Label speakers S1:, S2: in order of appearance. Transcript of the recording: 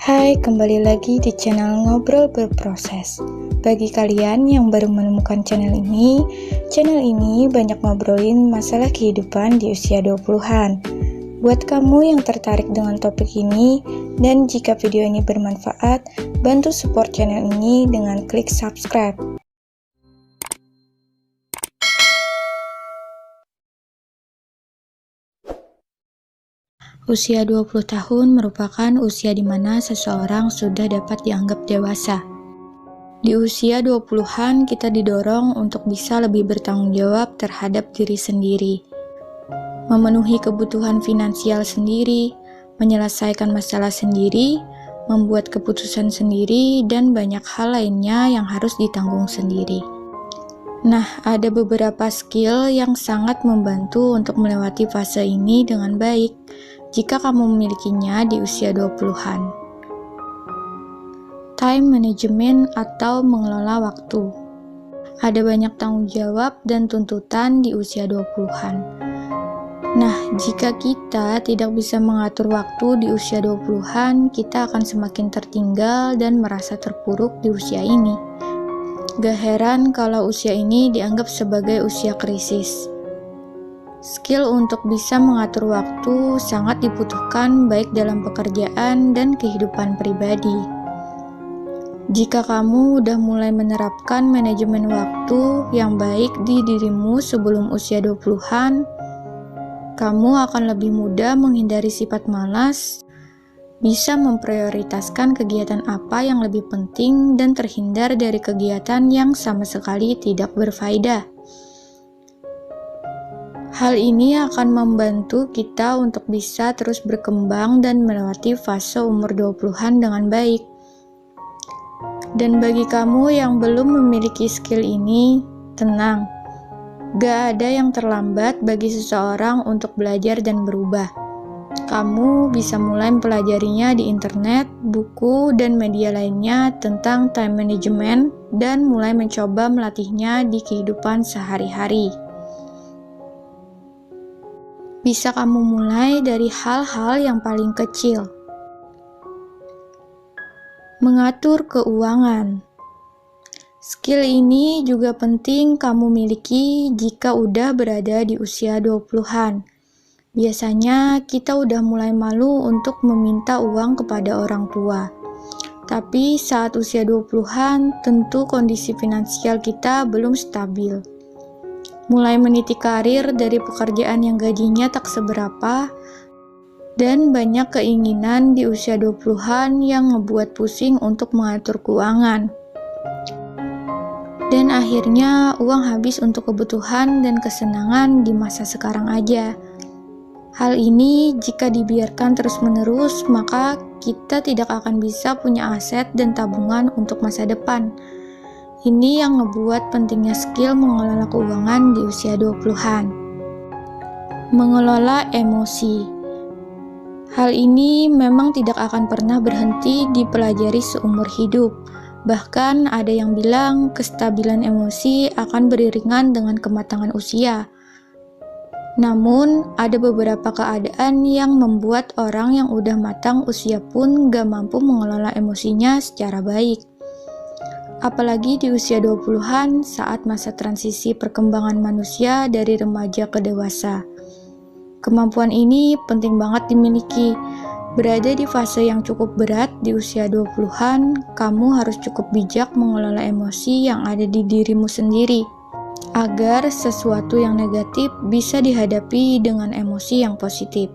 S1: Hai, kembali lagi di channel Ngobrol Berproses. Bagi kalian yang baru menemukan channel ini banyak ngobrolin masalah kehidupan di usia 20-an. Buat kamu yang tertarik dengan topik ini, dan jika video ini bermanfaat, bantu support channel ini dengan klik subscribe. Usia 20 tahun merupakan usia di mana seseorang sudah dapat dianggap dewasa. Di usia 20-an, kita didorong untuk bisa lebih bertanggung jawab terhadap diri sendiri, memenuhi kebutuhan finansial sendiri, menyelesaikan masalah sendiri, membuat keputusan sendiri, dan banyak hal lainnya yang harus ditanggung sendiri. Nah, ada beberapa skill yang sangat membantu untuk melewati fase ini dengan baik jika kamu memilikinya di usia 20-an. Time management atau mengelola waktu. Ada banyak tanggung jawab dan tuntutan di usia 20-an. Nah, jika kita tidak bisa mengatur waktu di usia 20-an, kita akan semakin tertinggal dan merasa terpuruk di usia ini. Gak heran kalau usia ini dianggap sebagai usia krisis. Skill untuk bisa mengatur waktu sangat dibutuhkan baik dalam pekerjaan dan kehidupan pribadi. Jika kamu udah mulai menerapkan manajemen waktu yang baik di dirimu sebelum usia 20-an, kamu akan lebih mudah menghindari sifat malas, bisa memprioritaskan kegiatan apa yang lebih penting dan terhindar dari kegiatan yang sama sekali tidak berfaedah. Hal ini akan membantu kita untuk bisa terus berkembang dan melewati fase umur 20-an dengan baik. Dan bagi kamu yang belum memiliki skill ini, tenang. Gak ada yang terlambat bagi seseorang untuk belajar dan berubah. Kamu bisa mulai mempelajarinya di internet, buku, dan media lainnya tentang time management dan mulai mencoba melatihnya di kehidupan sehari-hari. Bisa kamu mulai dari hal-hal yang paling kecil. Mengatur keuangan. Skill ini juga penting kamu miliki jika udah berada di usia 20-an. Biasanya kita udah mulai malu untuk meminta uang kepada orang tua. Tapi saat usia 20-an, tentu kondisi finansial kita belum stabil. Mulai meniti karir dari pekerjaan yang gajinya tak seberapa, dan banyak keinginan di usia 20-an yang ngebuat pusing untuk mengatur keuangan. Dan akhirnya uang habis untuk kebutuhan dan kesenangan di masa sekarang aja. Hal ini jika dibiarkan terus-menerus, maka kita tidak akan bisa punya aset dan tabungan untuk masa depan. Ini yang ngebuat pentingnya skill mengelola keuangan di usia 20-an. Mengelola emosi. Hal ini memang tidak akan pernah berhenti dipelajari seumur hidup. Bahkan ada yang bilang kestabilan emosi akan beriringan dengan kematangan usia. Namun, ada beberapa keadaan yang membuat orang yang udah matang usia pun gak mampu mengelola emosinya secara baik. Apalagi di usia 20-an saat masa transisi perkembangan manusia dari remaja ke dewasa. Kemampuan ini penting banget dimiliki. Berada di fase yang cukup berat di usia 20-an, kamu harus cukup bijak mengelola emosi yang ada di dirimu sendiri, agar sesuatu yang negatif bisa dihadapi dengan emosi yang positif.